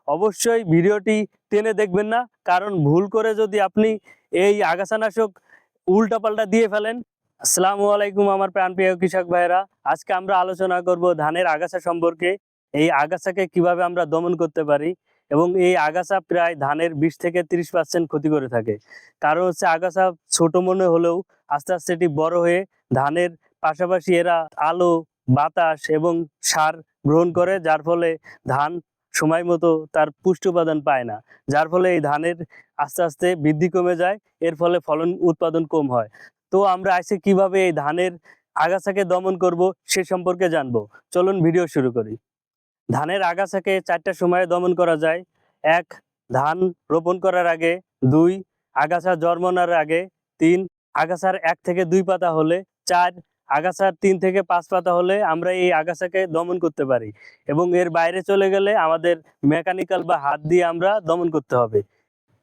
অবশ্যই ভিডিওটি টেনে দেখবেন না, কারণ ভুল করে যদি আপনি এই আগাছানাশক উল্টাপাল্টা দিয়ে ফেলেন। আসসালামু আলাইকুম আমার প্রাণপ্রিয় কৃষক ভাইরা, আজকে আমরা আলোচনা করব ধানের আগাছা সম্পর্কে। এই আগাছাকে কিভাবে আমরা দমন করতে পারি এবং এই আগাছা প্রায় ধানের 20 থেকে 30% ক্ষতি করে থাকে। কারণ হচ্ছে আগাছা ছোট মনে হলেও আস্তে আস্তে এটি বড় হয়ে ধানের পাশাপাশি এরা আলো, বাতাস এবং সার গ্রহণ করে, যার ফলে ধান সময় মতো তার পুষ্টি উপাদান পায় না, যার ফলে এই ধানের আস্তে আস্তে বৃদ্ধি কমে যায়, এর ফলে ফলন উৎপাদন কম হয়। তো আমরা আজকে কিভাবে এই ধানের আগাছাকে দমন করব সে সম্পর্কে জানবো। চলুন ভিডিও শুরু করি। ধানের আগাছাকে 4টা সময়ে দমন করা যায়। 1, ধান রোপণ করার আগে। 2, আগাছা জন্মানোর আগে। 3, আগাছার 1 থেকে 2 পাতা হলে। 4, আগাছার 3 থেকে 5 পাতা হলে আমরা এই আগাছাকে দমন করতে পারি, এবং এর বাইরে চলে গেলে আমাদের মেকানিক্যাল বা হাত দিয়ে আমরা দমন করতে হবে।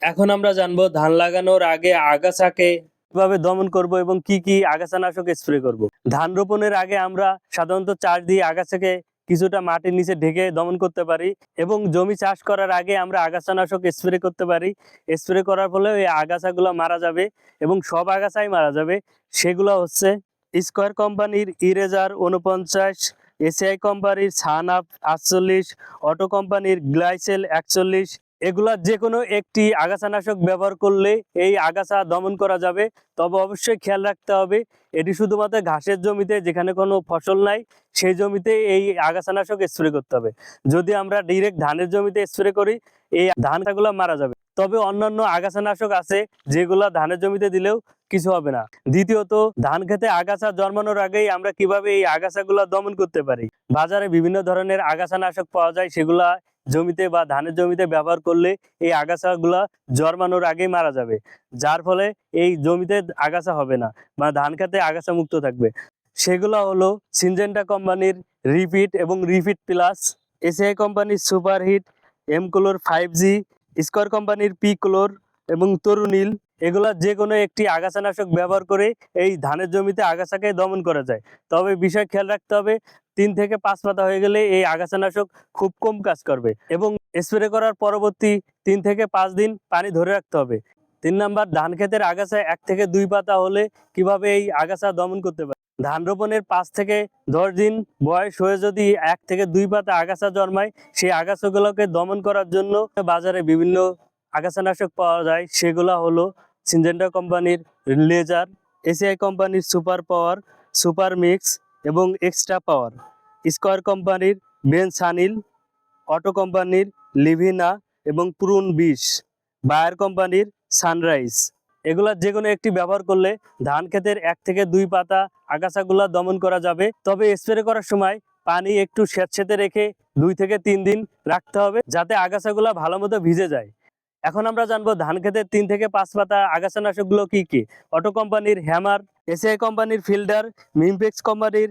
এখন আমরা জানবো ধান লাগানোর আগে আগাছাকে কিভাবে দমন করব এবং কি কি আগাছানাশক স্প্রে করব। ধান রোপণের আগে আমরা সাধারণত চাষ দিয়ে আগাছাকে কিছুটা মাটির নিচে ঢেকে দমন করতে পারি, এবং জমি চাষ করার আগে আমরা আগাছানাশক স্প্রে করতে পারি। স্প্রে করার ফলে এই আগাছাগুলো মারা যাবে, এবং সব আগাছাই মারা যাবে। সেগুলো হচ্ছে স্কয়ার কোম্পানির ইরেজার 49, এসিআই কোম্পানির সানাপ 48, অটো কোম্পানির গ্লাইসেল 41। এগুলা যে কোনো একটি আগাছানাশক ব্যবহার করলে এই আগাছা দমন করা যাবে। তবে অবশ্যই খেয়াল রাখতে হবে এটি শুধুমাত্র ঘাসের জমিতে, যেখানে কোনো ফসল নাই, সেই জমিতে এই আগাছানাশক স্প্রে করতে হবে। যদি আমরা ডিরেক্ট ধানের জমিতে স্প্রে করি, এই ধানগুলো মারা যাবে। তবে অন্যান্য আগাছানাশক আছে যেগুলা ধানের জমিতে দিলেও কিছু হবে না। দ্বিতীয়ত, ধান খেতে আগাছা জন্মানোর আগেই আমরা কিভাবে এই আগাছাগুলা দমন করতে পারি। বাজারে বিভিন্ন ধরনের আগাছানাশক পাওয়া যায়, সেগুলা জমিতে বা ধানের জমিতে ব্যবহার করলে এই আগাছাগুলা জন্মানোর আগেই মারা যাবে, যার ফলে এই জমিতে আগাছা হবে না বা ধান খেতে আগাছা মুক্ত থাকবে। সেগুলো হলো সিনজেন্টা কোম্পানির রিপিট এবং রিপিট প্লাস, এসিআই কোম্পানির সুপারহিট, এমক্লোর 5G, স্কয়ার কোম্পানির পি ক্লোর এবং তরুনীল। এগুলা যে কোনো একটি আগাছানাশক ব্যবহার করে এই ধানের জমিতে আগাছাকে দমন করা যায়। তবে বিষয় খেয়াল রাখতে হবে, 3 থেকে 5 পাতা হয়ে গেলে এই আগাছানাশক খুব কম কাজ করবে, এবং স্প্রে করার পরবর্তী 3 থেকে 5 দিন পানি ধরে রাখতে হবে। 3 নাম্বার, ধান ক্ষেতের আগাছা 1 থেকে 2 পাতা হলে কিভাবে এই আগাছা দমন করতে পারে। ধান রোপণের 5 থেকে 10 দিন বয়স হয়ে যদি 1 থেকে 2 পাতা আগাছা জন্মায়, সেই আগাছাগুলোকে দমন করার জন্য বাজারে বিভিন্ন আগাছানাশক পাওয়া যায়। সেগুলো হলো সিনজেন্টা কোম্পানির লেজার, এসিআই কোম্পানির সুপার পাওয়ার, সুপার মিক্স এবং এক্সট্রা পাওয়ার, স্কয়ার কোম্পানির বেনসানিল, অটো কোম্পানির লিভিনা এবং প্রুন 20, বায়ার কোম্পানির সানরাইজ। এগুলা যে কোনো একটি ব্যবহার করলে ধান ক্ষেতের 1 থেকে 2 পাতা আগাছাগুলা দমন করা যাবে। তবে স্প্রে করার সময় পানি একটু স্যাঁতসেঁতে রেখে 2 থেকে 3 দিন রাখতে হবে, যাতে আগাছাগুলা ভালো মতো ভিজে যায়। এখন আমরা জানবো ধান ক্ষেতের 3 থেকে 5 পাতা আগাছানাশকগুলো কি কি। অটো কোম্পানির হ্যামার, এসিআই কোম্পানির ফিল্ডার, মিমপেক্স কোম্পানির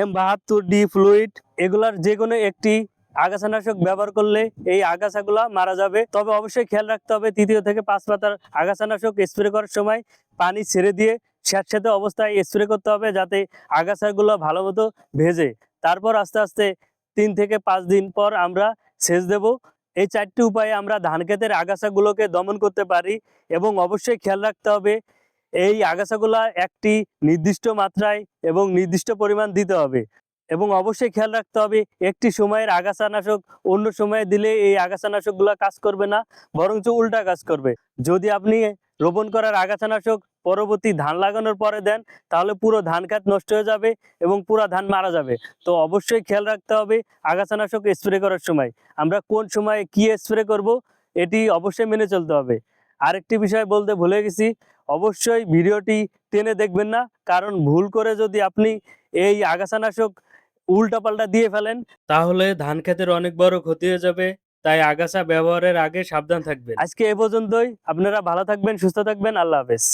M72D ফ্লুইড। এগুলার যে কোনো একটি আগাছানাশক ব্যবহার করলে এই আগাছাগুলা মারা যাবে। তবে অবশ্যই খেয়াল রাখতে হবে 3 থেকে 5 পাতার আগাছানাশক স্প্রে করার সময় পানি ছেড়ে দিয়ে স্যাঁতসেঁতে অবস্থায় স্প্রে করতে হবে, যাতে আগাছাগুলো ভালো মতো ভেজে। তারপর আস্তে আস্তে 3 থেকে 5 দিন পর আমরা সেচ দেব। এই 4টি উপায়ে আমরা ধান ক্ষেতের আগাছাগুলোকে দমন করতে পারি, এবং অবশ্যই খেয়াল রাখতে হবে এই আগাছাগুলা একটি নির্দিষ্ট মাত্রায় এবং নির্দিষ্ট পরিমাণ দিতে হবে, এবং অবশ্যই খেয়াল রাখতে হবে একটি সময়ের আগাছানাশক অন্য সময়ে দিলে এই আগাছানাশকগুলো কাজ করবে না, বরঞ্চ উল্টা কাজ করবে। যদি আপনি রোপণ করার আগাছানাশক পরবর্তী ধান লাগানোর পরে দেন, তাহলে পুরো ধান ক্ষেত নষ্ট হয়ে যাবে এবং পুরো ধান মারা যাবে। তো অবশ্যই খেয়াল রাখতে হবে আগাছানাশক স্প্রে করার সময় আমরা কোন সময়ে কি স্প্রে করব, এটি অবশ্যই মেনে চলতে হবে। আরেকটি বিষয় বলতে ভুলে গেছি, অবশ্যই ভিডিওটি টেনে দেখবেন না, কারণ ভুল করে যদি আপনি এই আগাছানাশক উল্টাপাল্টা দিয়ে ফেলেন, তাহলে ধান ক্ষেতের অনেক বড় ক্ষতি হয়ে যাবে। তাই আগাছা ব্যবহারের আগে সাবধান থাকবেন। আজকে এ পর্যন্তই। আপনারা ভালো থাকবেন, সুস্থ থাকবেন। আল্লাহ হাফেজ।